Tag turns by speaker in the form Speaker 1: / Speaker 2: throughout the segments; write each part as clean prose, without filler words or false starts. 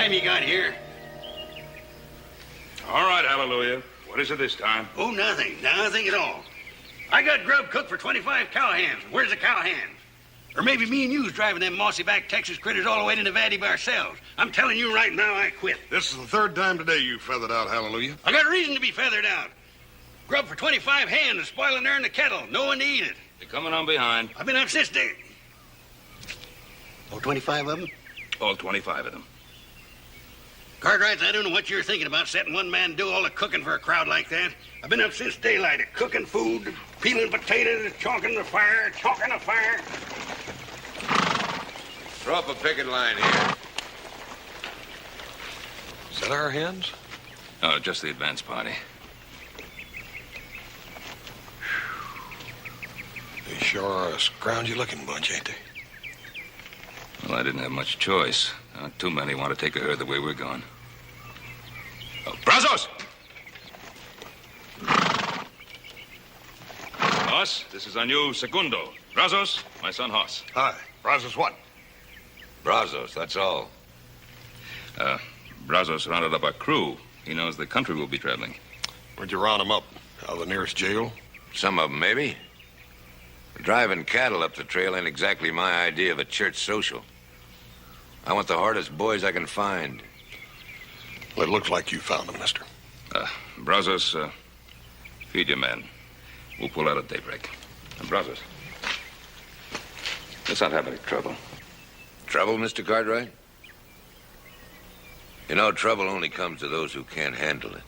Speaker 1: time you got here?
Speaker 2: All right, Hallelujah. What is it this time?
Speaker 1: Oh, nothing. Nothing at all. I got grub cooked for 25 cowhands. Where's the cowhands? Or maybe me and you's driving them mossy-backed Texas critters all the way to Nevada by ourselves. I'm telling you right now, I quit.
Speaker 3: This is the third time today you feathered out, Hallelujah.
Speaker 1: I got a reason to be feathered out. Grub for 25 hands is spoiling there in the kettle. No one to eat it.
Speaker 2: They're coming on behind.
Speaker 1: I've been up since day. Oh, 25 of them?
Speaker 2: All 25 of them.
Speaker 1: Cartwright, I don't know what you're thinking about, setting one man do all the cooking for a crowd like that. I've been up since daylight, cooking food, peeling potatoes, chalking the fire.
Speaker 4: Throw up a picket line here.
Speaker 3: Is that our hens?
Speaker 2: Oh, just the advance party.
Speaker 3: They sure are a scroungy-looking bunch, ain't they?
Speaker 2: Well, I didn't have much choice. Not too many want to take a herd the way we're going. Oh, Brazos! Hoss, this is our new segundo. Brazos, my son Hoss.
Speaker 3: Hi. Brazos what?
Speaker 4: Brazos, that's all.
Speaker 2: Brazos rounded up our crew. He knows the country we'll be traveling.
Speaker 3: Where'd you round them up? Out of the nearest jail?
Speaker 4: Some of them, maybe. Driving cattle up the trail ain't exactly my idea of a church social. I want the hardest boys I can find.
Speaker 3: Well, it looks like you found them, mister.
Speaker 2: Brazos, feed your men. We'll pull out at daybreak. And Brazos, let's not have any trouble.
Speaker 4: Trouble, Mr. Cartwright? You know, trouble only comes to those who can't handle it.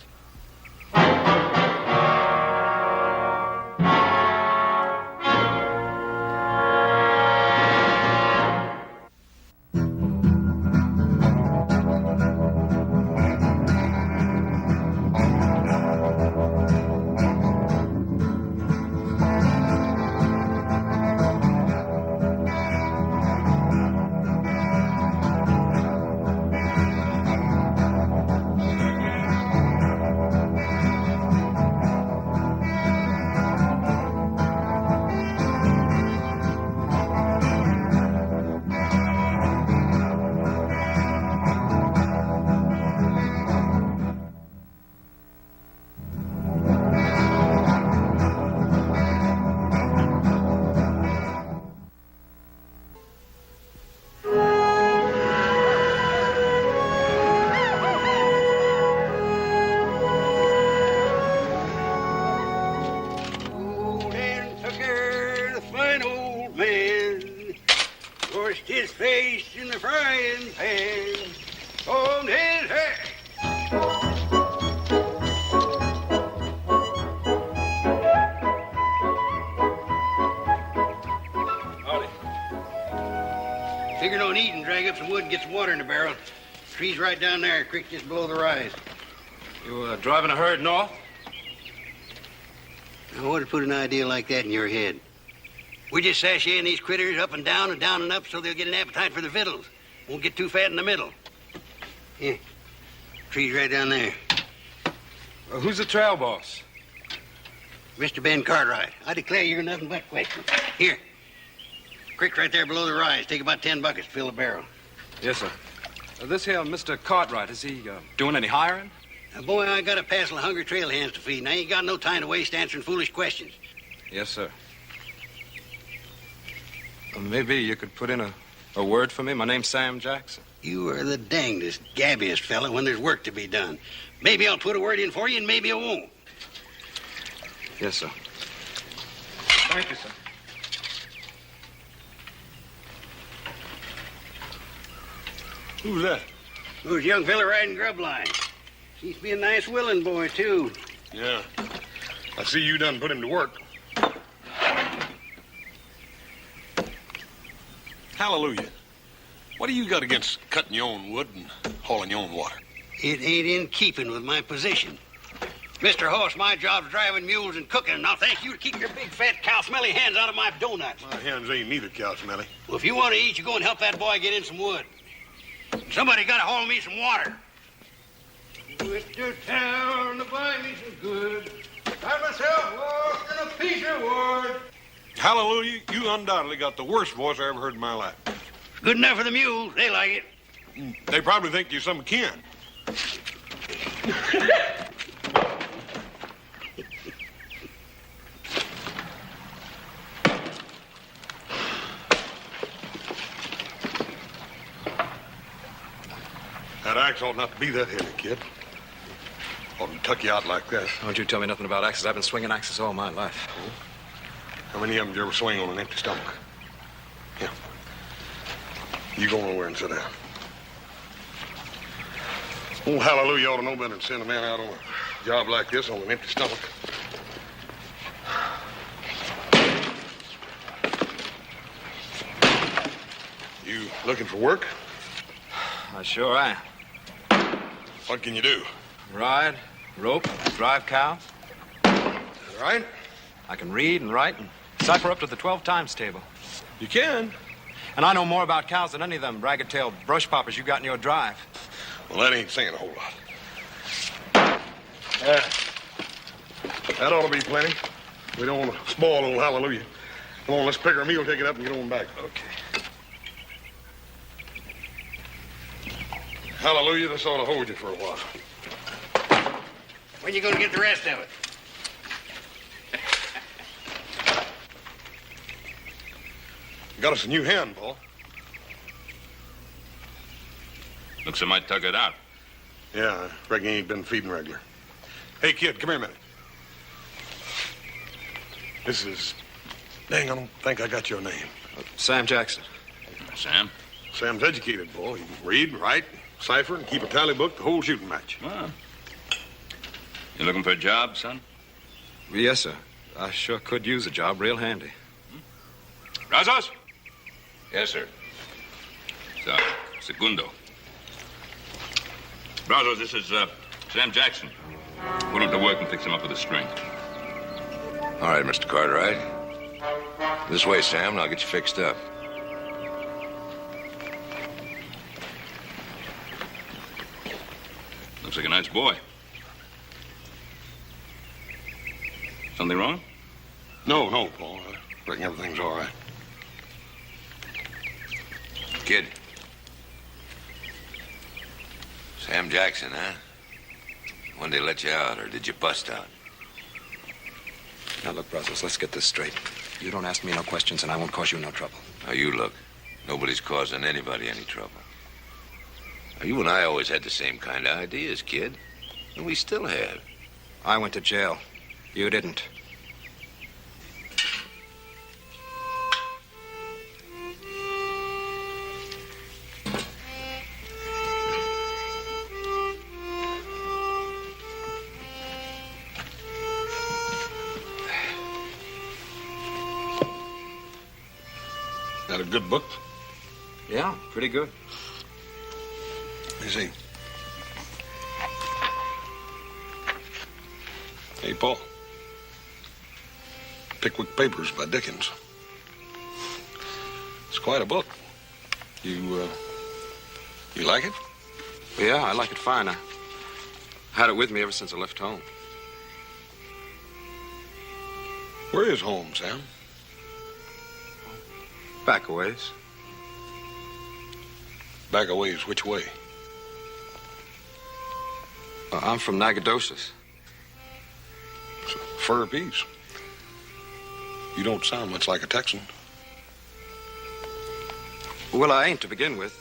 Speaker 1: His face in the frying pan on his head.
Speaker 2: Howdy.
Speaker 1: Figured on eating, drag up some wood and get some water in the barrel. Tree's right down there, creek just below the rise.
Speaker 2: You driving a herd north?
Speaker 1: Now, what would put an idea like that in your head? We're just sashaying these critters up and down and up so they'll get an appetite for the victuals. Won't get too fat in the middle. Here. Tree's right down there.
Speaker 2: Who's the trail boss?
Speaker 1: Mr. Ben Cartwright. I declare you're nothing but questions. Here. Creek right there below the rise. Take about 10 buckets to fill the barrel.
Speaker 5: Yes, sir. This here Mr. Cartwright, is he doing any hiring?
Speaker 1: Now, boy, I got a passel of hungry trail hands to feed, and I ain't got no time to waste answering foolish questions.
Speaker 5: Yes, sir. Maybe you could put in a word for me. My name's Sam Jackson.
Speaker 1: You are the dangdest, gabbiest fella when there's work to be done. Maybe I'll put a word in for you, and maybe I won't.
Speaker 5: Yes, sir.
Speaker 2: Thank you, sir.
Speaker 3: Who's that?
Speaker 1: Who's a young fella riding grub line? Seems to be a nice willing boy, too.
Speaker 3: Yeah. I see you done put him to work. Hallelujah. What do you got against cutting your own wood and hauling your own water?
Speaker 1: It ain't in keeping with my position. Mr. Hoss, my job's driving mules and cooking. Now, thank you to keep your big, fat, cow-smelly hands out of my donuts.
Speaker 3: My hands ain't neither cow smelly.
Speaker 1: Well, if you want to eat, you go and help that boy get in some wood. Somebody got to haul me some water. Went to town to buy me some goods. Got myself lost in a piece of wood.
Speaker 3: Hallelujah, you undoubtedly got the worst voice I ever heard in my life.
Speaker 1: Good enough for the mules. They like it.
Speaker 3: They probably think you're some kin. That axe ought not to be that heavy, kid. Ought to tuck you out like that.
Speaker 5: Don't you tell me nothing about axes. I've been swinging axes all my life.
Speaker 3: How many of them did you ever swing on an empty stomach? Yeah. You go nowhere and sit down. Oh, hallelujah, ought to know better than send a man out on a job like this on an empty stomach. You looking for work?
Speaker 5: I sure am.
Speaker 3: What can you do?
Speaker 5: Ride, rope, drive cows.
Speaker 3: All right?
Speaker 5: I can read and write and cipher up to the 12 times table.
Speaker 3: You can.
Speaker 5: And I know more about cows than any of them ragged-tailed brush poppers you got in your drive.
Speaker 3: Well, that ain't saying a whole lot. That ought to be plenty. We don't want to spoil old hallelujah. Come on, let's pick our meal, take it up, and get on back.
Speaker 5: Okay.
Speaker 3: Hallelujah, this ought to hold you for a while.
Speaker 1: When you gonna get the rest of it?
Speaker 3: Got us a new hand, Paul.
Speaker 2: Looks like I might tug it out.
Speaker 3: Yeah, I reckon he ain't been feeding regular. Hey, kid, come here a minute. This is... Dang, I don't think I got your name.
Speaker 5: Sam Jackson.
Speaker 2: Sam?
Speaker 3: Sam's educated, boy. He can read, write, cipher, and keep a tally book the whole shooting match.
Speaker 2: Well, you looking for a job, son?
Speaker 5: Yes, sir. I sure could use a job real handy.
Speaker 2: Brazos?
Speaker 4: Yes, sir.
Speaker 2: Segundo. Brazos, this is Sam Jackson. Put him to work and fix him up with a string.
Speaker 4: All right, Mr. Cartwright. This way, Sam, and I'll get you fixed up.
Speaker 2: Looks like a nice boy. Something wrong?
Speaker 3: No, Paul. I reckon everything's all right.
Speaker 4: Kid. Sam Jackson, huh? When they let you out, or did you bust out?
Speaker 5: Now, look, Brazos, let's get this straight. You don't ask me no questions, and I won't cause you no trouble.
Speaker 4: Now, you look. Nobody's causing anybody any trouble. Now, you and I always had the same kind of ideas, kid. And we still have.
Speaker 5: I went to jail. You didn't.
Speaker 3: Got a good book?
Speaker 5: Yeah, pretty good.
Speaker 3: Let me see. Hey, Paul. Pickwick Papers by Dickens. It's quite a book. You like it?
Speaker 5: Yeah, I like it fine. I had it with me ever since I left home.
Speaker 3: Where is home, Sam?
Speaker 5: Back a ways.
Speaker 3: Back a ways, which way?
Speaker 5: I'm from Nacogdoches.
Speaker 3: It's a fur piece. You don't sound much like a Texan.
Speaker 5: Well, I ain't to begin with.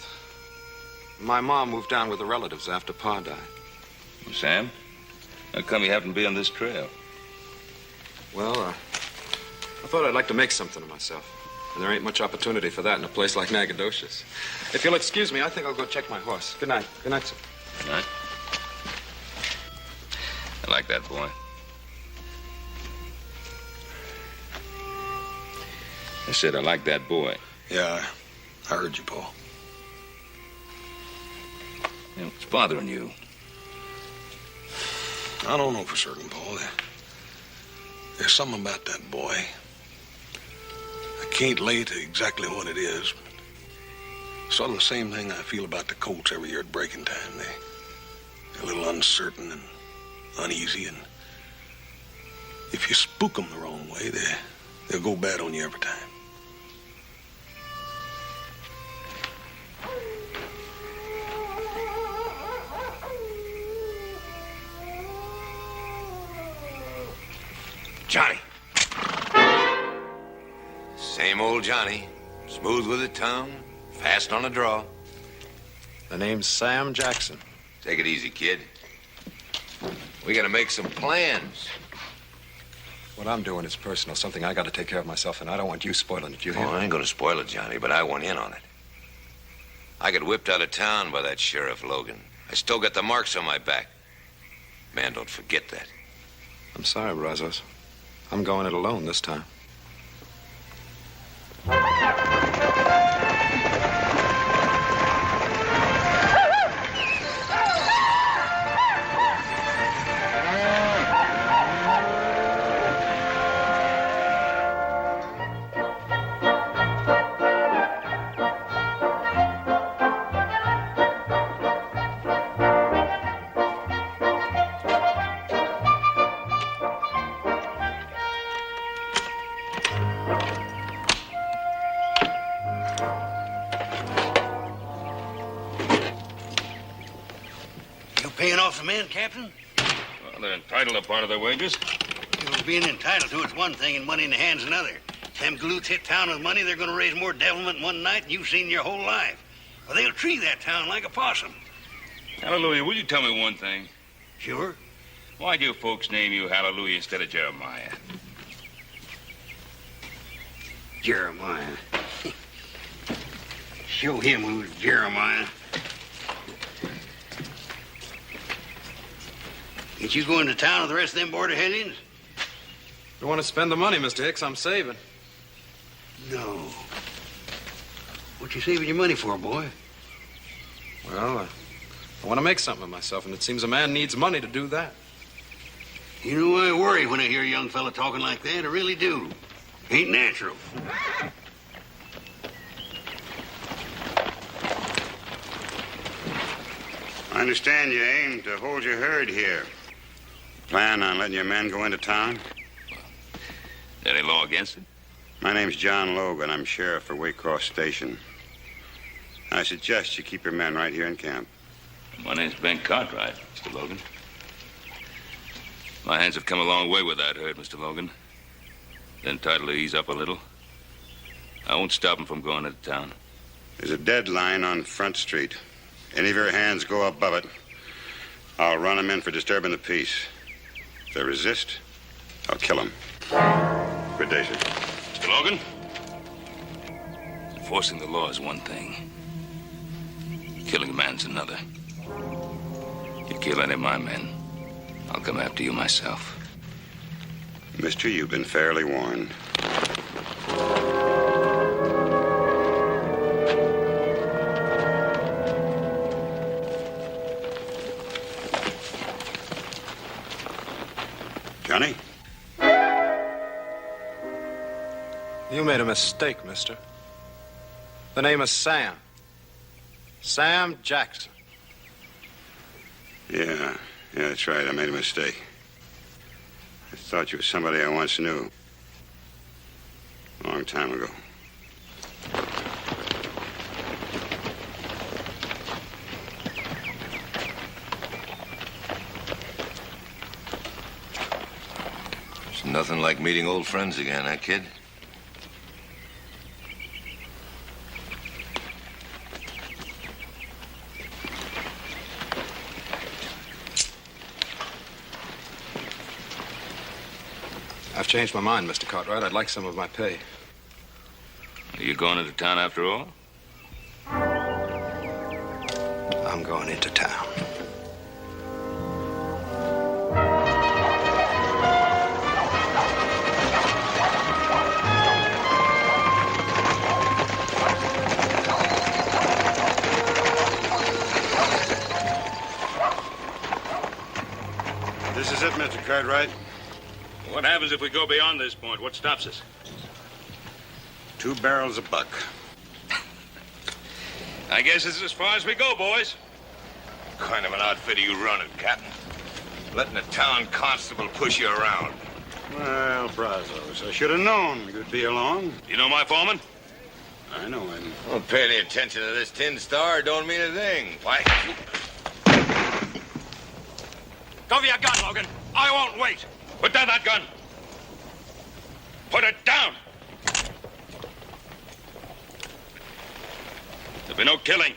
Speaker 5: My mom moved down with her relatives after Pa died.
Speaker 2: Sam? How come you happen to be on this trail?
Speaker 5: Well, I thought I'd like to make something of myself. And there ain't much opportunity for that in a place like Nacogdoches. If you'll excuse me, I think I'll go check my horse. Good night. Good night, sir.
Speaker 2: Good night. I like that boy. I said I like that boy.
Speaker 3: Yeah, I heard you, Paul.
Speaker 2: Yeah, what's bothering you?
Speaker 3: I don't know for certain, Paul. There's something about that boy. I can't lay to exactly what it is. But sort of the same thing I feel about the colts every year at breaking time. They're a little uncertain and uneasy, and if you spook them the wrong way, they'll go bad on you every time.
Speaker 4: Johnny. Same old Johnny. Smooth with the tongue, fast on the draw.
Speaker 5: The name's Sam Jackson.
Speaker 4: Take it easy, kid. We gotta make some plans.
Speaker 5: What I'm doing is personal, something I gotta take care of myself, and I don't want you spoiling it, you hear?
Speaker 4: Oh, I ain't gonna spoil it, Johnny, but I want in on it. I got whipped out of town by that Sheriff Logan. I still got the marks on my back. Man, don't forget that.
Speaker 5: I'm sorry, Brazos. I'm going it alone this time.
Speaker 1: Paying off the men, Captain?
Speaker 2: Well, they're entitled to part of their wages.
Speaker 1: You know, being entitled to it's one thing and money in the hand's another. Them galoots hit town with money, they're going to raise more devilment in one night than you've seen in your whole life. Well, they'll tree that town like a possum.
Speaker 2: Hallelujah, will you tell me one thing?
Speaker 1: Sure.
Speaker 2: Why'd your folks name you Hallelujah instead of Jeremiah?
Speaker 1: Jeremiah. Show him who's Jeremiah. Ain't you going to town with the rest of them border hellions?
Speaker 5: You want to spend the money, Mr. Hicks, I'm saving.
Speaker 1: No. What you saving your money for, boy?
Speaker 5: Well, I want to make something of myself, and it seems a man needs money to do that.
Speaker 1: You know, I worry when I hear a young fella talking like that. I really do. Ain't natural.
Speaker 6: I understand you aim to hold your herd here. Plan on letting your men go into town?
Speaker 2: Is there any law against it?
Speaker 6: My name's John Logan. I'm sheriff for Waycross Station. I suggest you keep your men right here in camp.
Speaker 2: My name's Ben Cartwright, Mr. Logan. My hands have come a long way with that herd, Mr. Logan. They're entitled to ease up a little. I won't stop them from going into town.
Speaker 6: There's a deadline on Front Street. Any of your hands go above it, I'll run them in for disturbing the peace. If they resist, I'll kill them. Good day, sir.
Speaker 2: Mr. Logan? Enforcing the law is one thing. Killing a man's another. You kill any of my men, I'll come after you myself.
Speaker 6: Mister, you've been fairly warned. Johnny?
Speaker 5: You made a mistake, mister. The name is Sam. Sam Jackson.
Speaker 6: Yeah, that's right. I made a mistake. I thought you were somebody I once knew. A long time ago.
Speaker 4: It's nothing like meeting old friends again, huh, kid?
Speaker 5: I've changed my mind, Mr. Cartwright. I'd like some of my pay.
Speaker 2: Are you going into town after all?
Speaker 5: I'm going into town.
Speaker 6: This is it, Mr. Cartwright.
Speaker 2: What happens if we go beyond this point? What stops us?
Speaker 6: 2 barrels a buck.
Speaker 2: I guess this is as far as we go, boys.
Speaker 4: What kind of an outfit are you running, Captain? Letting a town constable push you around.
Speaker 6: Well, Brazos, I should have known you'd be along.
Speaker 2: You know my foreman?
Speaker 6: I know him.
Speaker 4: Don't pay any attention to this tin star. Don't mean a thing. Why?
Speaker 2: Go for your gun, Logan. I won't wait. Put down that gun. Put it down! There'll be no killing.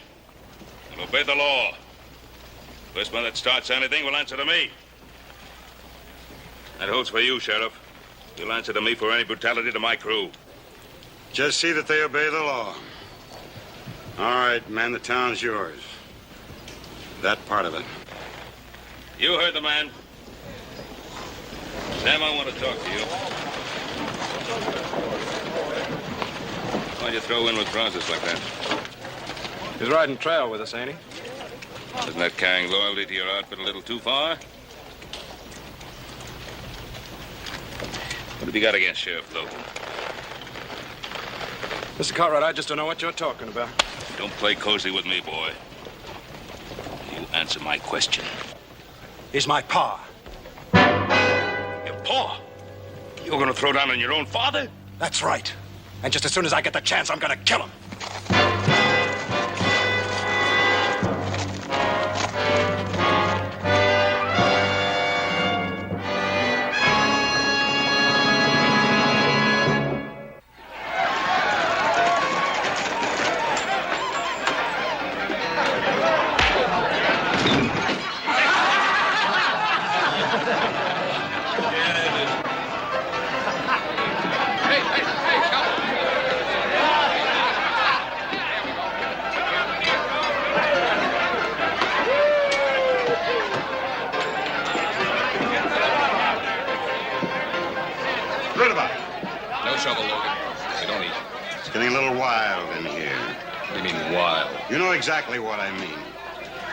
Speaker 2: We'll obey the law. First one that starts anything will answer to me. That holds for you, Sheriff. You'll answer to me for any brutality to my crew.
Speaker 6: Just see that they obey the law. All right, man, the town's yours. That part of it.
Speaker 2: You heard the man. Sam, I want to talk to you. Why'd you throw in with Francis like that?
Speaker 5: He's riding trail with us, ain't he?
Speaker 2: Isn't that carrying loyalty to your outfit a little too far? What have you got against Sheriff Logan?
Speaker 5: Mr. Cartwright, I just don't know what you're talking about.
Speaker 2: Don't play cozy with me, boy. You answer my question.
Speaker 1: He's my pa.
Speaker 2: Your paw? You're gonna throw down on your own father?
Speaker 1: That's right. And just as soon as I get the chance, I'm gonna kill him.
Speaker 2: No trouble, Logan. We don't eat.
Speaker 6: It's getting a little wild in here.
Speaker 2: What do you mean, wild?
Speaker 6: You know exactly what I mean.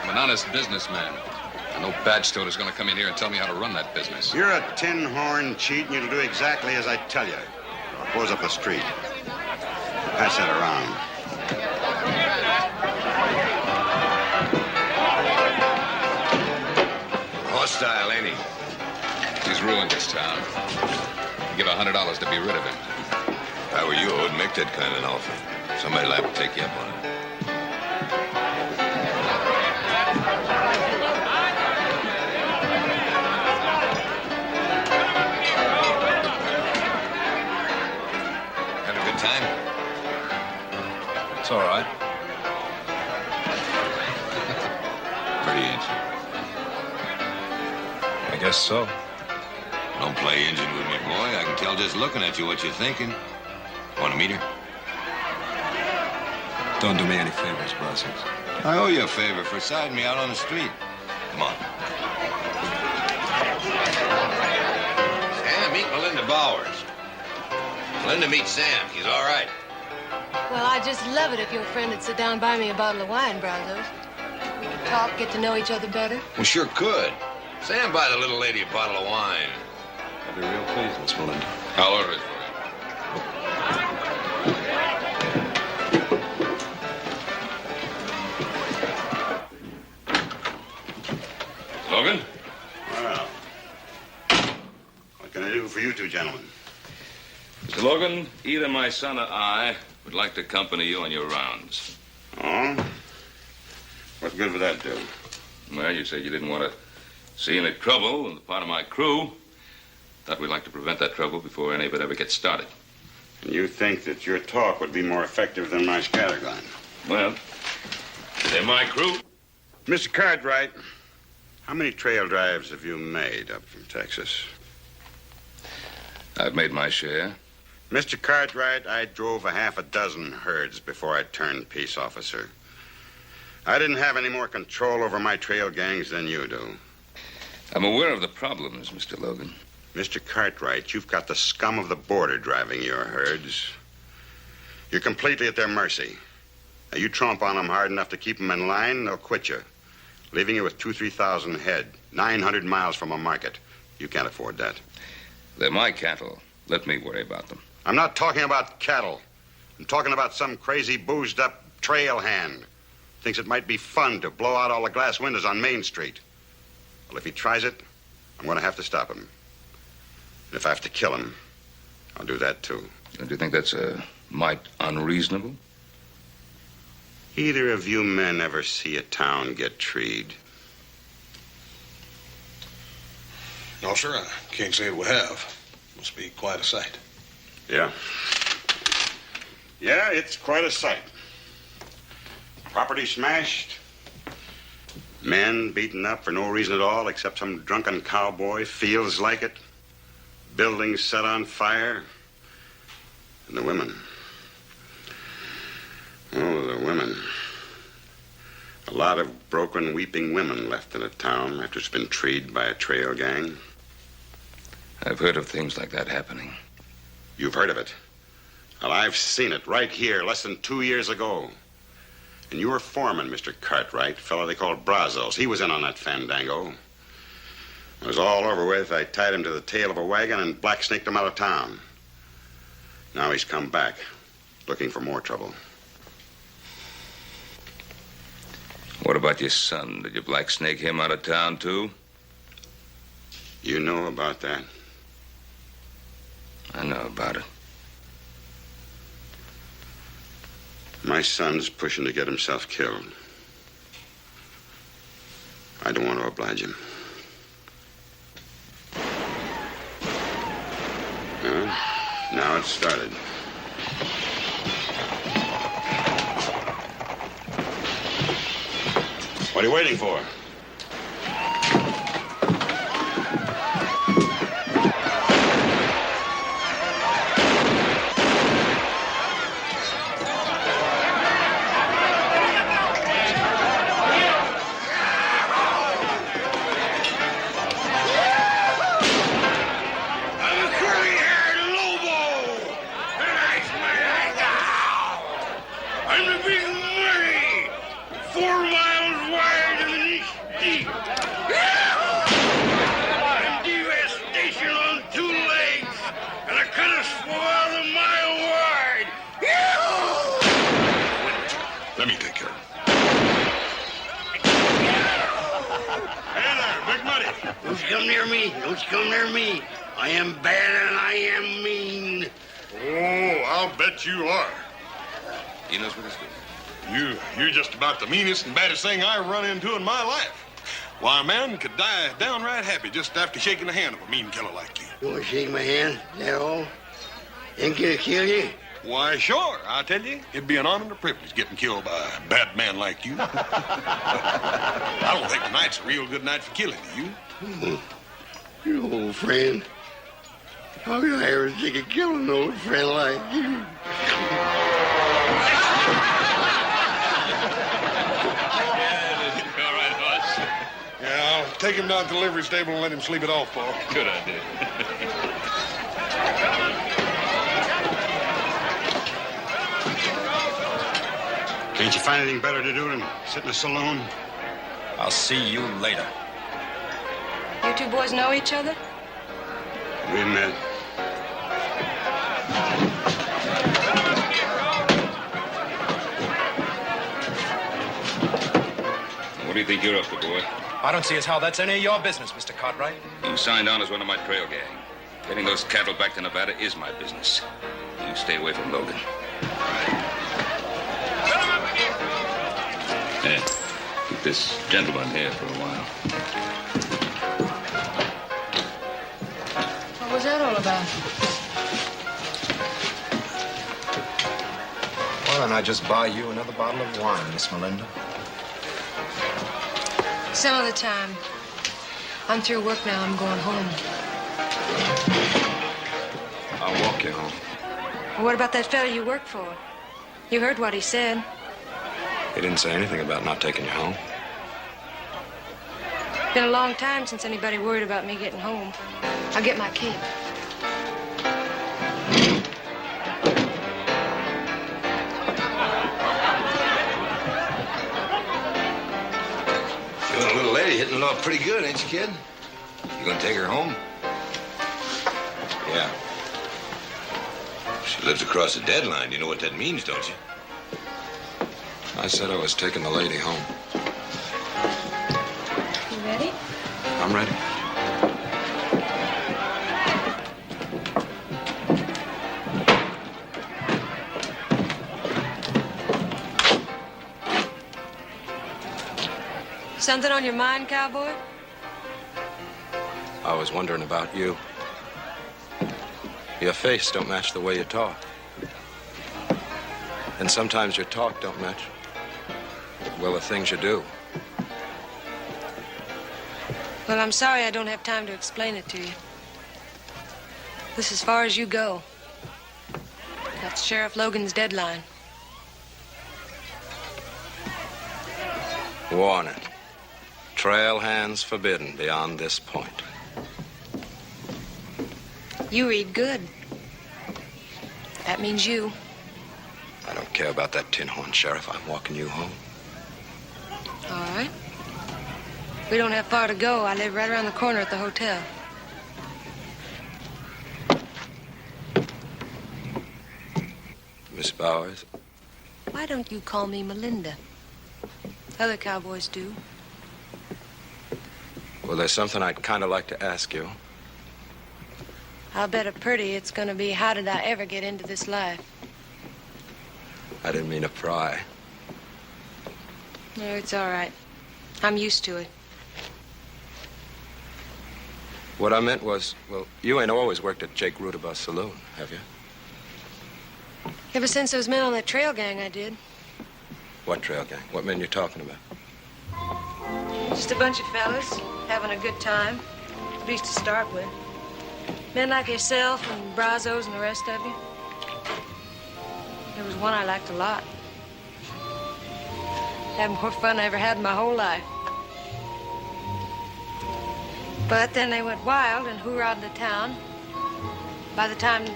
Speaker 2: I'm an honest businessman. And no badge toter's gonna come in here and tell me how to run that business.
Speaker 6: You're a tin-horn cheat, and you'll do exactly as I tell you. I'll close up the street. Pass that around.
Speaker 4: Hostile, ain't he?
Speaker 2: He's ruined this town. I'd give $100 to be rid of him.
Speaker 4: If I were you, I wouldn't make that kind of an offer. Somebody will have to take you up on it. Having a good time?
Speaker 5: It's all right.
Speaker 4: Pretty ancient.
Speaker 5: I guess so.
Speaker 4: Don't play engine with me, boy. I can tell just looking at you what you're thinking. Want to meet her?
Speaker 5: Don't do me any favors, Blessings.
Speaker 4: I owe you a favor for siding me out on the street. Come on. Sam, meet Melinda Bowers. Melinda meets Sam. He's all right.
Speaker 7: Well, I'd just love it if your friend would sit down and buy me a bottle of wine, Brazos. We could talk, get to know each other better.
Speaker 4: Well, sure could. Sam buy the little lady a bottle of wine.
Speaker 5: I'll be real pleased, Miss Melinda.
Speaker 2: I'll order it for you. Logan?
Speaker 6: Well, what can I do for you two gentlemen?
Speaker 2: Mr. Logan, either my son or I would like to accompany you on your rounds.
Speaker 6: Oh? What good would that do?
Speaker 2: Well, you said you didn't want to see any trouble on the part of my crew. Thought we'd like to prevent that trouble before any of it ever gets started.
Speaker 6: And you think that your talk would be more effective than my scattergun?
Speaker 2: Well, they're my crew.
Speaker 6: Mr. Cartwright, how many trail drives have you made up from Texas?
Speaker 2: I've made my share.
Speaker 6: Mr. Cartwright, I drove a half a dozen herds before I turned peace officer. I didn't have any more control over my trail gangs than you do.
Speaker 2: I'm aware of the problems, Mr. Logan.
Speaker 6: Mr. Cartwright, you've got the scum of the border driving your herds. You're completely at their mercy. Now, you tromp on them hard enough to keep them in line, they'll quit you, leaving you with 2,000-3,000 head, 900 miles from a market. You can't afford that.
Speaker 2: They're my cattle. Let me worry about them.
Speaker 6: I'm not talking about cattle. I'm talking about some crazy, boozed-up trail hand. Thinks it might be fun to blow out all the glass windows on Main Street. Well, if he tries it, I'm going to have to stop him. And if I have to kill him, I'll do that, too.
Speaker 2: Don't you think that's a mite unreasonable?
Speaker 6: Either of you men ever see a town get treed?
Speaker 3: No, sir, I can't say we have. Must be quite a sight.
Speaker 6: Yeah. Yeah, it's quite a sight. Property smashed. Men beaten up for no reason at all except some drunken cowboy feels like it. Buildings set on fire. And the women. Oh, the women. A lot of broken, weeping women left in a town after it's been treed by a trail gang.
Speaker 2: I've heard of things like that happening.
Speaker 6: You've heard of it? Well, I've seen it right here less than 2 years ago. And your foreman, Mr. Cartwright, fellow they called Brazos, he was in on that fandango. It was all over with. I tied him to the tail of a wagon and black-snaked him out of town. Now he's come back, looking for more trouble.
Speaker 2: What about your son? Did you black snake him out of town, too?
Speaker 6: You know about that?
Speaker 2: I know about it.
Speaker 6: My son's pushing to get himself killed. I don't want to oblige him. Well, now it's started. What are you waiting for?
Speaker 3: Let me take care of it.
Speaker 1: Don't you come near me. Don't you come near me. I am bad and I am mean.
Speaker 3: Oh, I'll bet you are.
Speaker 2: He knows what he's doing.
Speaker 3: You're just about the meanest and baddest thing I run into in my life. Why, a man could die downright happy just after shaking the hand of a mean killer like you.
Speaker 1: You want to shake my hand? Is that all? Ain't gonna kill you?
Speaker 3: Why, sure, I tell you, it'd be an honor and a privilege getting killed by a bad man like you. I don't think tonight's a real good night for killing, do you?
Speaker 1: You old friend. How could I ever think of killing an old friend like you?
Speaker 2: All right, boss.
Speaker 3: Yeah, I'll take him down to the livery stable and let him sleep it off, Paul.
Speaker 2: Good idea.
Speaker 6: Can't you find anything better to do than sit in a saloon?
Speaker 5: I'll see you later.
Speaker 7: You two boys know each other?
Speaker 6: We met.
Speaker 2: What do you think you're up to, boy?
Speaker 5: I don't see as how that's any of your business, Mr. Cartwright.
Speaker 2: You signed on as one of my trail gang. Getting those cattle back to Nevada is my business. You stay away from Logan. Yeah, keep this gentleman here for a while.
Speaker 7: What was that all about?
Speaker 5: Well, then I just buy you another bottle of wine, Miss Melinda.
Speaker 7: Some other time. I'm through work now. I'm going home.
Speaker 5: I'll walk you home.
Speaker 7: Well, what about that fellow you work for? You heard what he said.
Speaker 5: He didn't say anything about not taking you home.
Speaker 7: Been a long time since anybody worried about me getting home. I'll get my key.
Speaker 4: Feeling a little lady hitting it off pretty good, ain't you, kid? You gonna take her home? Yeah. She lives across the deadline. You know what that means, don't you?
Speaker 5: I said I was taking the lady home.
Speaker 7: You ready?
Speaker 5: I'm ready.
Speaker 7: Something on your mind, cowboy?
Speaker 5: I was wondering about you. Your face don't match the way you talk. And sometimes your talk don't match, well, the things you do.
Speaker 7: Well, I'm sorry I don't have time to explain it to you. This is as far as you go. That's Sheriff Logan's deadline.
Speaker 5: Warning. Trail hands forbidden beyond this point.
Speaker 7: You read good. That means you.
Speaker 5: I don't care about that tin horn, Sheriff. I'm walking you home.
Speaker 7: All right. We don't have far to go. I live right around the corner at the hotel.
Speaker 5: Miss Bowers?
Speaker 7: Why don't you call me Melinda? Other cowboys do.
Speaker 5: Well, there's something I'd kind of like to ask you.
Speaker 7: I'll bet a pretty it's gonna be, how did I ever get into this life?
Speaker 5: I didn't mean to pry.
Speaker 7: No, it's all right. I'm used to it.
Speaker 5: What I meant was, well, you ain't always worked at Jake Rudabaugh's saloon, have you?
Speaker 7: Ever since those men on that trail gang, I did.
Speaker 5: What trail gang? What men you talking about?
Speaker 7: Just a bunch of fellas having a good time, at least to start with. Men like yourself and Brazos and the rest of you. There was one I liked a lot. Had more fun I ever had in my whole life. But then they went wild and hoorah'd the town. By the time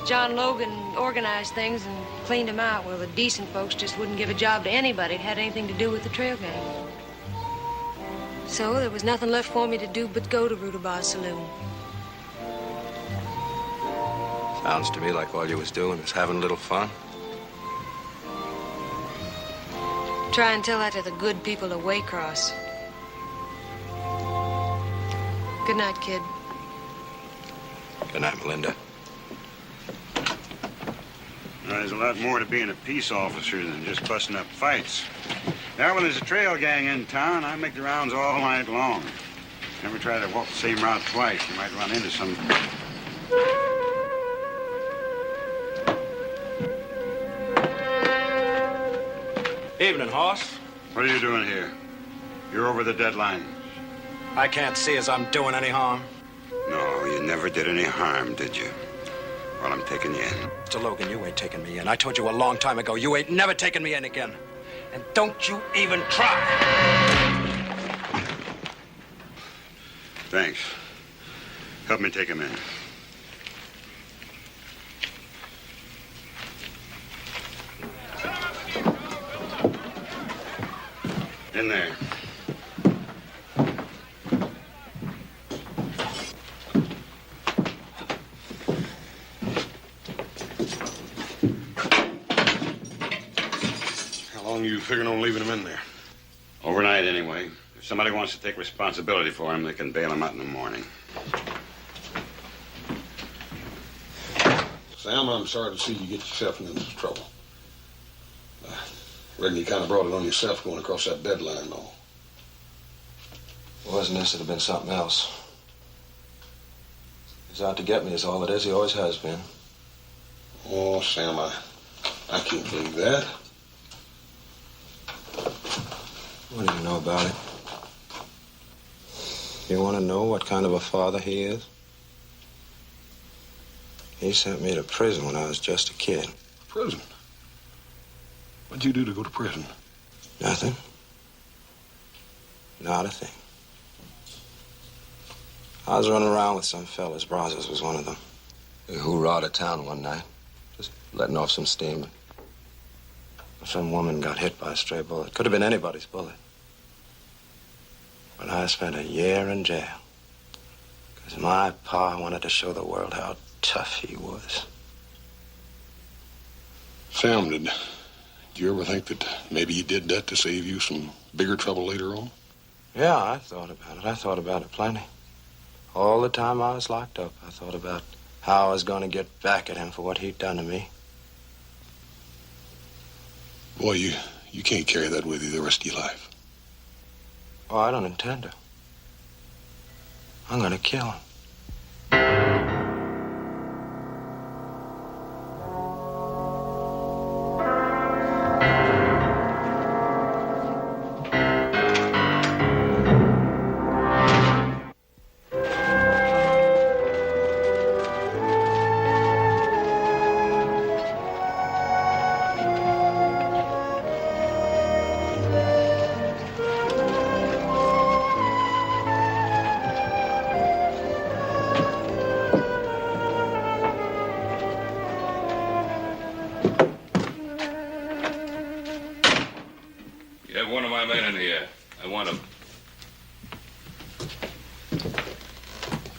Speaker 7: John Logan organized things and cleaned them out, well, the decent folks just wouldn't give a job to anybody that had anything to do with the trail gang. So there was nothing left for me to do but go to Rudabaugh's saloon.
Speaker 5: Sounds to me like all you was doing was having a little fun.
Speaker 7: Try and tell that to the good people of Waycross. Good night, kid.
Speaker 5: Good night, Melinda.
Speaker 6: There's a lot more to being a peace officer than just busting up fights. Now, when there's a trail gang in town, I make the rounds all night long. Never try to walk the same route twice. You might run into some...
Speaker 5: Evening, Hoss.
Speaker 6: What are you doing here? You're over the deadline.
Speaker 5: I can't see as I'm doing any harm.
Speaker 6: No, you never did any harm, did you? Well, I'm taking you in.
Speaker 5: Mr. Logan, you ain't taking me in. I told you a long time ago, you ain't never taking me in again. And don't you even try.
Speaker 6: Thanks. Help me take him in. In there.
Speaker 3: How long you figuring on leaving him in there?
Speaker 6: Overnight, anyway. If somebody wants to take responsibility for him, they can bail him out in the morning.
Speaker 3: Sam, I'm sorry to see you get yourself into this trouble. I reckon you kind of brought it on yourself going across that deadline, though.
Speaker 5: Wasn't this, it'd have been something else. He's out to get me is all it is. He always has been.
Speaker 3: Oh, Sam, I can't believe that.
Speaker 5: What do you know about it? You want to know what kind of a father he is? He sent me to prison when I was just a kid.
Speaker 3: Prison? What'd you do to go to prison?
Speaker 5: Nothing. Not a thing. I was running around with some fellas. Brazos was one of them. We hoorah'd a town one night, just letting off some steam. Some woman got hit by a stray bullet. Could have been anybody's bullet. But I spent a year in jail. Because my pa wanted to show the world how tough he was.
Speaker 3: Sam, did you ever think that maybe you did that to save you some bigger trouble later on?
Speaker 5: Yeah, I thought about it. I thought about it plenty. All the time I was locked up, I thought about how I was going to get back at him for what he'd done to me.
Speaker 3: Boy, you can't carry that with you the rest of your life.
Speaker 5: Oh, I don't intend to. I'm going to kill him.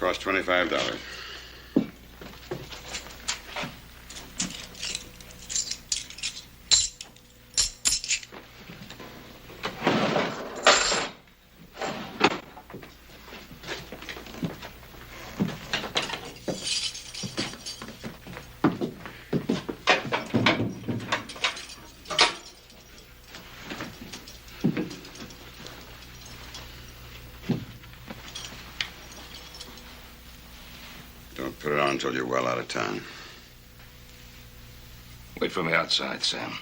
Speaker 6: Cost $25. Don't put it on until you're well out of town.
Speaker 2: Wait for me outside, Sam.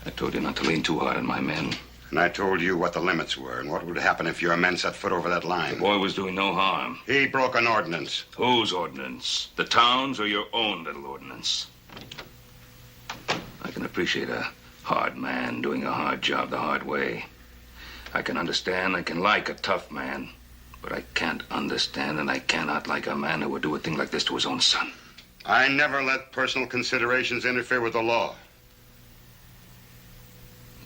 Speaker 2: I told you not to lean too hard on my men.
Speaker 6: And I told you what the limits were and what would happen if your men set foot over that line.
Speaker 2: The boy was doing no harm.
Speaker 6: He broke an ordinance.
Speaker 2: Whose ordinance? The town's or your own little ordinance? I can appreciate a hard man doing a hard job the hard way. I can understand, I can like a tough man. But I can't understand and I cannot like a man who would do a thing like this to his own son.
Speaker 6: I never let personal considerations interfere with the law.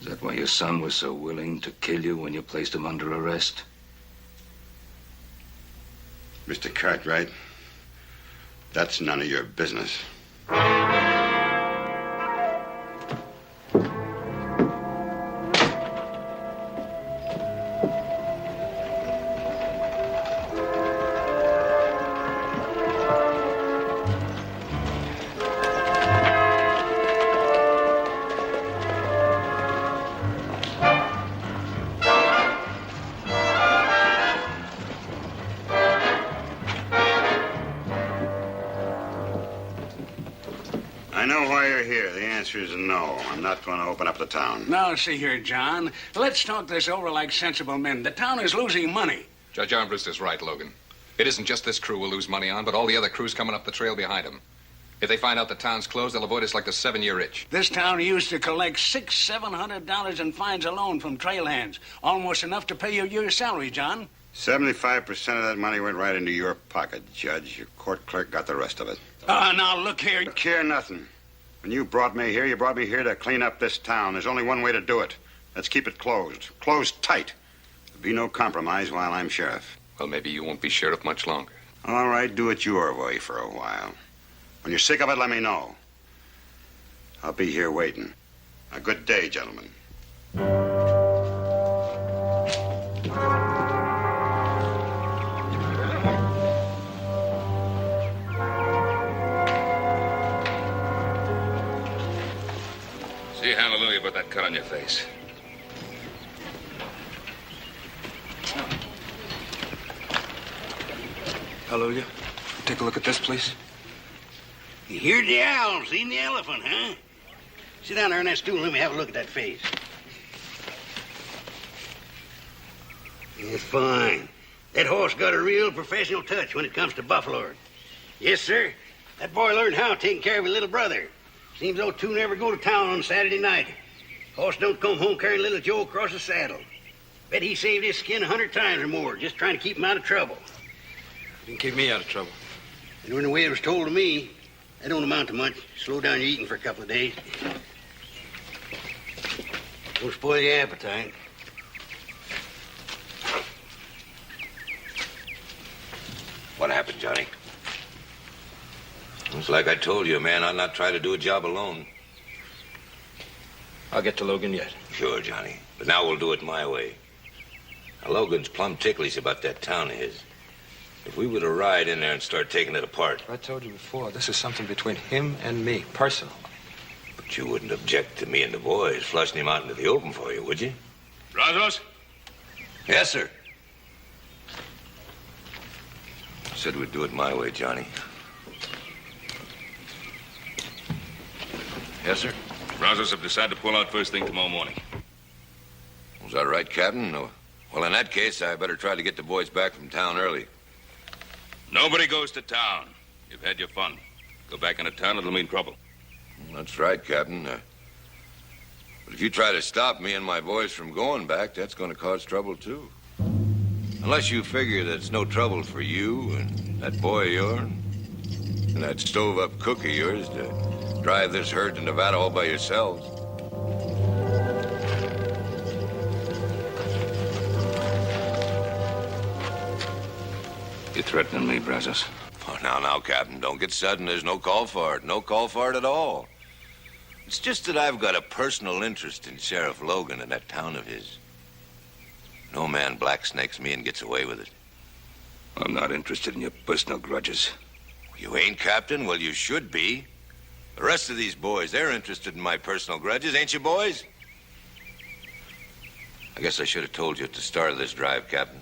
Speaker 2: Is that why your son was so willing to kill you when you placed him under arrest?
Speaker 6: Mr. Cartwright, that's none of your business. I know why you're here. The answer is no. I'm not going to open up the town.
Speaker 1: Now, see here, John. Let's talk this over like sensible men. The town is losing money.
Speaker 8: Judge Armbrust is right, Logan. It isn't just this crew we'll lose money on, but all the other crews coming up the trail behind them. If they find out the town's closed, they'll avoid us like the 7-year itch.
Speaker 1: This town used to collect $600-700 in fines alone from trail hands. Almost enough to pay your year's salary, John.
Speaker 6: 75% of that money went right into your pocket, Judge. Your court clerk got the rest of it.
Speaker 1: Now, look here.
Speaker 6: Look here, nothing. When you brought me here to clean up this town. There's only one way to do it. Let's keep it closed. Closed tight. There'll be no compromise while I'm sheriff.
Speaker 8: Well, maybe you won't be sheriff much longer.
Speaker 6: All right, do it your way for a while. When you're sick of it, let me know. I'll be here waiting. A good day, gentlemen.
Speaker 2: Say hallelujah about that cut on your face.
Speaker 5: Hallelujah. Take a look at this, please.
Speaker 1: You heard the owl, seen the elephant, huh? Sit down there on that stool and let me have a look at that face. It's fine. That horse got a real professional touch when it comes to buffaloing. Yes, sir. That boy learned how taking care of his little brother. Seems those two never go to town on Saturday night. Horse don't come home carrying little Joe across the saddle. Bet he saved his skin 100 times or more just trying to keep him out of trouble.
Speaker 5: You can keep me out of trouble.
Speaker 1: And when the way it was told to me, that don't amount to much. Slow down your eating for a couple of days. Won't spoil your appetite.
Speaker 4: What happened, Johnny? It's like I told you, man. I'll not try to do a job alone.
Speaker 5: I'll get to Logan yet.
Speaker 4: Sure, Johnny. But now we'll do it my way. Now, Logan's plumb ticklish about that town of his. If we were to ride in there and start taking it apart...
Speaker 5: I told you before, this is something between him and me, personal.
Speaker 4: But you wouldn't object to me and the boys flushing him out into the open for you, would you?
Speaker 2: Brazos?
Speaker 4: Yes, sir. Said we'd do it my way, Johnny. Yes, sir.
Speaker 2: Brazos have decided to pull out first thing tomorrow morning.
Speaker 4: Was that right, Captain? No. Well, in that case, I better try to get the boys back from town early.
Speaker 2: Nobody goes to town. You've had your fun. Go back into town, it'll mean trouble.
Speaker 4: That's right, Captain. But if you try to stop me and my boys from going back, that's going to cause trouble, too. Unless you figure that it's no trouble for you and that boy of yours and that stove-up cook of yours to drive this herd to Nevada all by yourselves.
Speaker 2: You threatening me, Brazos?
Speaker 4: Oh, now, Captain, don't get sudden. There's no call for it. No call for it at all. It's just that I've got a personal interest in Sheriff Logan and that town of his. No man blacksnakes me and gets away with it.
Speaker 2: I'm not interested in your personal grudges.
Speaker 4: You ain't, Captain? Well, you should be. The rest of these boys, they're interested in my personal grudges, ain't you, boys? I guess I should have told you at the start of this drive, Captain.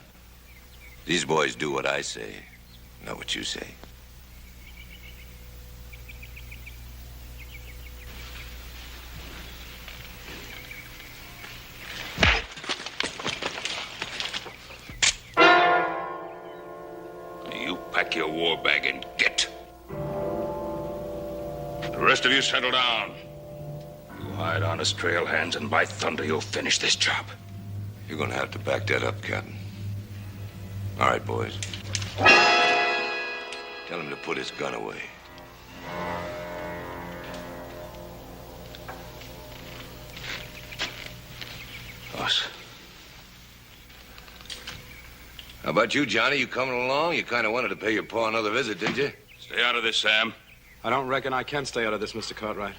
Speaker 4: These boys do what I say, not what you say.
Speaker 2: You pack your war bag and get. The rest of you settle down. You hired honest trail hands, and by thunder, you'll finish this job.
Speaker 4: You're gonna have to back that up, Captain. All right, boys. Tell him to put his gun away.
Speaker 2: Boss.
Speaker 4: How about you, Johnny? You coming along? You kind of wanted to pay your pa another visit, didn't you?
Speaker 2: Stay out of this, Sam.
Speaker 5: I don't reckon I can stay out of this, Mr. Cartwright.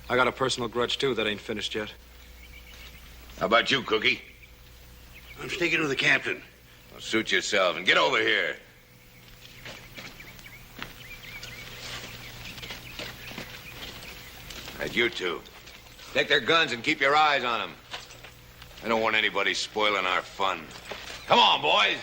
Speaker 5: I got a personal grudge, too, that ain't finished yet.
Speaker 4: How about you, Cookie?
Speaker 1: I'm sticking with the captain.
Speaker 4: Well, suit yourself and get over here. And you two. Take their guns and keep your eyes on them. I don't want anybody spoiling our fun. Come on, boys.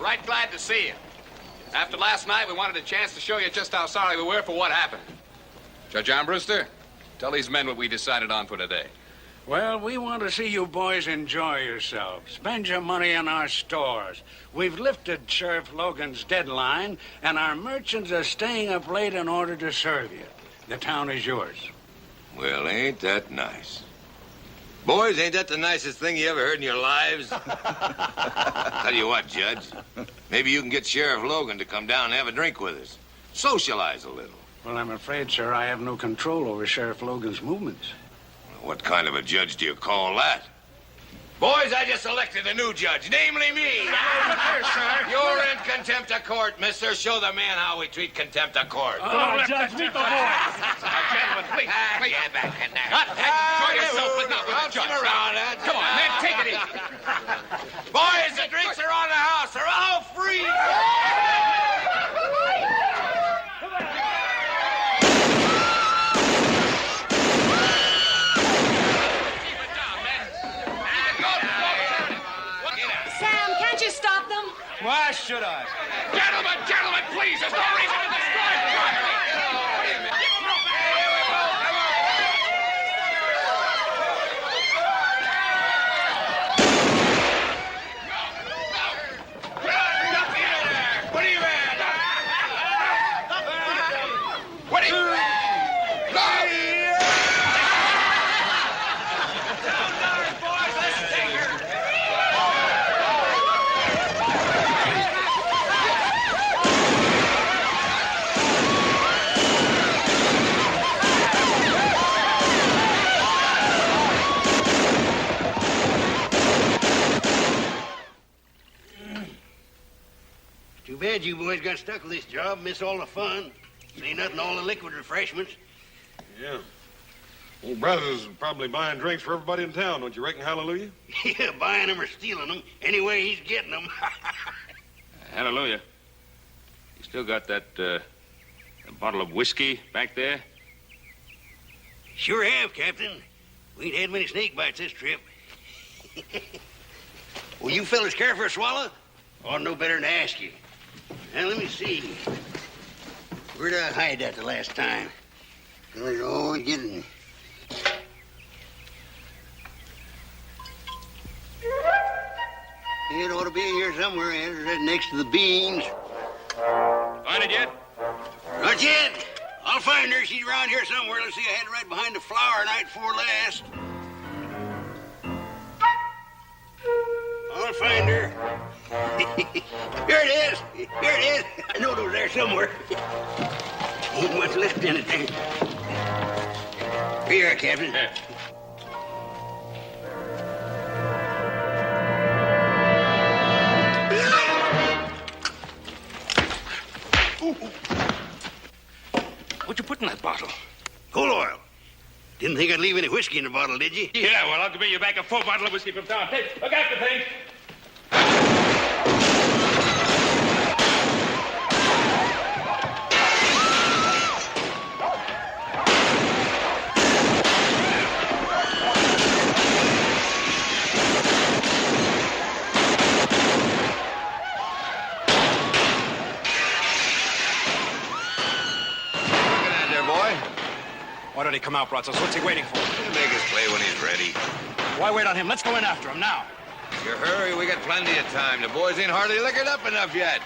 Speaker 8: Right glad to see you. After last night, we wanted a chance to show you just how sorry we were for what happened. Judge Armbruster, tell these men what we decided on for today.
Speaker 1: Well, we want to see you boys enjoy yourselves. Spend your money in our stores. We've lifted Sheriff Logan's deadline, and our merchants are staying up late in order to serve you. The town is yours.
Speaker 4: Well, ain't that nice? Boys, ain't that the nicest thing you ever heard in your lives? Tell you what, Judge. Maybe you can get Sheriff Logan to come down and have a drink with us. Socialize a little.
Speaker 1: Well, I'm afraid, sir, I have no control over Sheriff Logan's movements.
Speaker 4: What kind of a judge do you call that? Boys, I just elected a new judge, namely me. You're in contempt of court, mister. Show the man how we treat contempt of court.
Speaker 1: Oh, Judge, meet the boys.
Speaker 8: Gentlemen, please.
Speaker 4: Get back in there.
Speaker 8: Enjoy yourself, but not with the judge.
Speaker 4: Around,
Speaker 8: Come on, man, take it easy.
Speaker 4: Boys, the drinks are on the house. They're all free.
Speaker 5: Why should I?
Speaker 8: Gentlemen, please. There's no reason to destroy property. What are you at? What are you at?
Speaker 1: Too bad you boys got stuck with this job. Miss all the fun. Ain't nothing, all the liquid refreshments.
Speaker 3: Yeah. Old Brazos is probably buying drinks for everybody in town, don't you reckon, Hallelujah?
Speaker 1: Yeah, buying them or stealing them. Anyway, he's getting them.
Speaker 2: Hallelujah. You still got that bottle of whiskey back there?
Speaker 1: Sure have, Captain. We ain't had many snake bites this trip. Well, you fellas care for a swallow? Ought to know better than to ask you. Now, let me see. Where'd I hide that the last time? Fellas always getting... It ought to be in here somewhere, right next to the beans.
Speaker 2: Find it yet?
Speaker 1: Not yet. I'll find her. She's around here somewhere. Let's see, I had her right behind the flower night before last. I'll find her. Here it is. Here it is. I know it was there somewhere. Ain't much left in it there. Here you are, Captain.
Speaker 2: What'd you put in that bottle?
Speaker 1: Coal oil. Didn't think I'd leave any whiskey in the bottle, did you?
Speaker 2: Yeah, well, I'll give you back a full bottle of whiskey from town. Hey, look after things.
Speaker 5: Why don't he come out, Brazos? What's he waiting for?
Speaker 4: He'll make his play when he's ready.
Speaker 5: Why wait on him? Let's go in after him now.
Speaker 4: You hurry, we got plenty of time. The boys ain't hardly liquored up enough yet.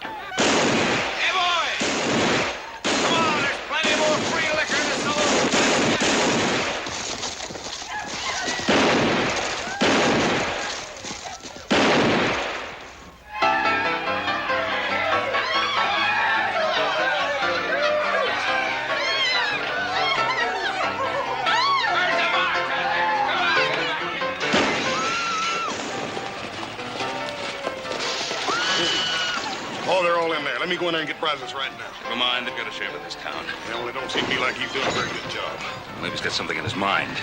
Speaker 4: Hey, boys! Come on, there's plenty more free liquor in the saloon.
Speaker 3: Oh, they're all in there. Let me go in there and get Brazos right now.
Speaker 2: Never mind, they've got a share of this town.
Speaker 3: Yeah, well, it don't seem to me like he's doing a very good job.
Speaker 2: Maybe he's got something in his mind.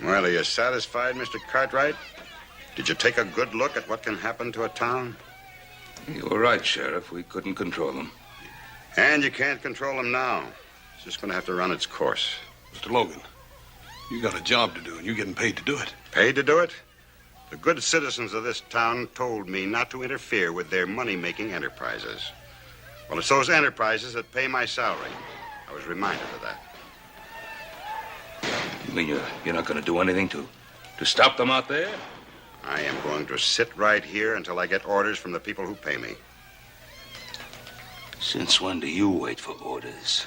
Speaker 6: Well, are you satisfied, Mr. Cartwright? Did you take a good look at what can happen to a town?
Speaker 2: You were right, Sheriff. We couldn't control them.
Speaker 6: And you can't control them now. It's just going to have to run its course.
Speaker 3: Mr. Logan, you got a job to do, and you're getting paid to do it.
Speaker 6: Paid to do it? The good citizens of this town told me not to interfere with their money-making enterprises. Well, it's those enterprises that pay my salary. I was reminded of that.
Speaker 2: You mean you're not going to do anything to stop them out there?
Speaker 6: I am going to sit right here until I get orders from the people who pay me.
Speaker 2: Since when do you wait for orders?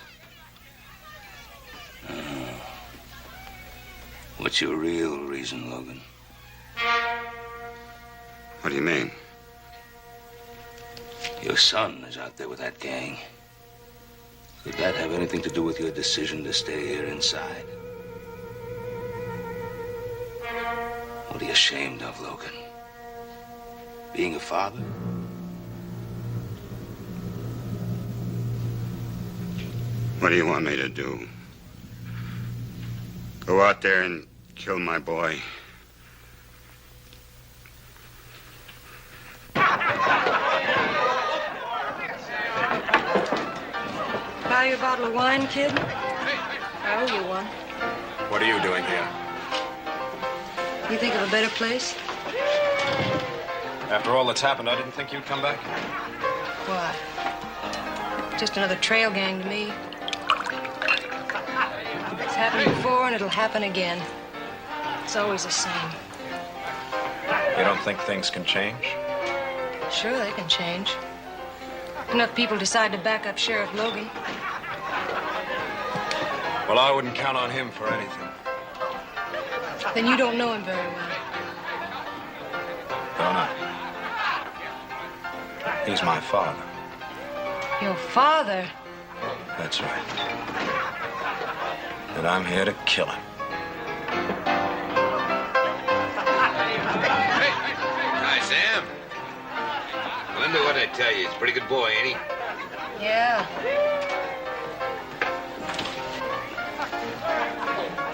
Speaker 2: What's your real reason, Logan?
Speaker 6: What do you mean?
Speaker 2: Your son is out there with that gang. Could that have anything to do with your decision to stay here inside? What are you ashamed of, Logan? Being a father?
Speaker 6: What do you want me to do? Go out there and kill my boy?
Speaker 7: Buy you a bottle of wine, kid? I owe you one.
Speaker 5: What are you doing here?
Speaker 7: You think of a better place?
Speaker 5: After all that's happened, I didn't think you'd come back.
Speaker 7: Why? Just another trail gang to me. It's happened before and it'll happen again. It's always the same.
Speaker 5: You don't think things can change?
Speaker 7: Sure, they can change. Enough people decide to back up Sheriff Logan.
Speaker 5: Well, I wouldn't count on him for anything.
Speaker 7: Then you don't know him very well.
Speaker 5: Don't I? He's my father.
Speaker 7: Your father?
Speaker 5: That's right. And I'm here to kill him.
Speaker 4: Hi, Sam. Wonder what I tell you. He's a pretty good boy, ain't he?
Speaker 7: Yeah.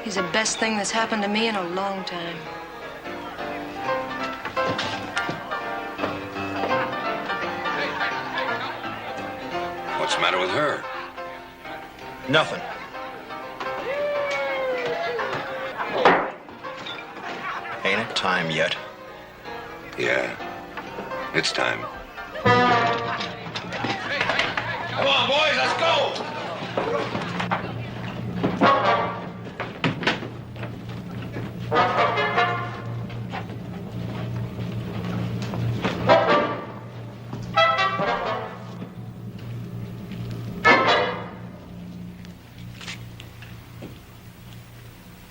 Speaker 7: He's the best thing that's happened to me in a long time.
Speaker 4: What's the matter with her?
Speaker 5: Nothing. Ain't it time yet?
Speaker 4: Yeah, it's time.
Speaker 1: Come on, boys, let's go.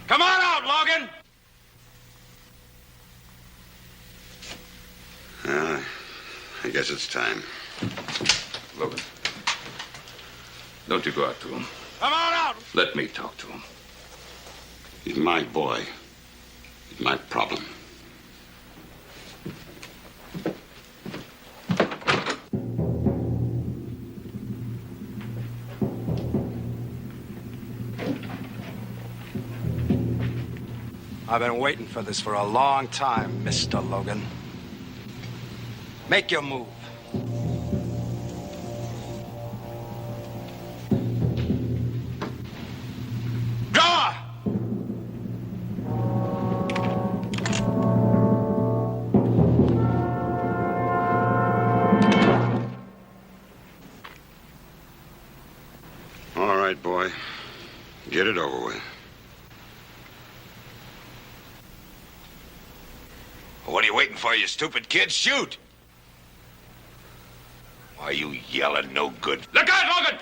Speaker 2: Come on out, Logan!
Speaker 6: I guess it's time.
Speaker 2: Logan, don't you go out to him.
Speaker 1: Come on out!
Speaker 2: Let me talk to him.
Speaker 6: He's my boy. He's my problem.
Speaker 5: I've been waiting for this for a long time, Mr. Logan. Make your move. Draw!
Speaker 6: All right, boy. Get it over with.
Speaker 4: What are you waiting for, you stupid kid? Shoot! Why are you yelling no good?
Speaker 2: Look out, Logan!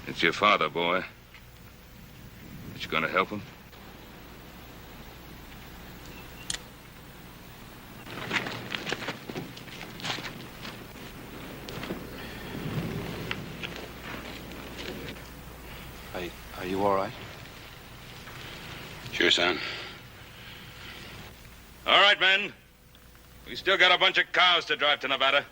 Speaker 2: It's your father, boy. But you gonna help him?
Speaker 5: Are you all right?
Speaker 6: Sure, son.
Speaker 2: All right, men. We still got a bunch of cows to drive to Nevada.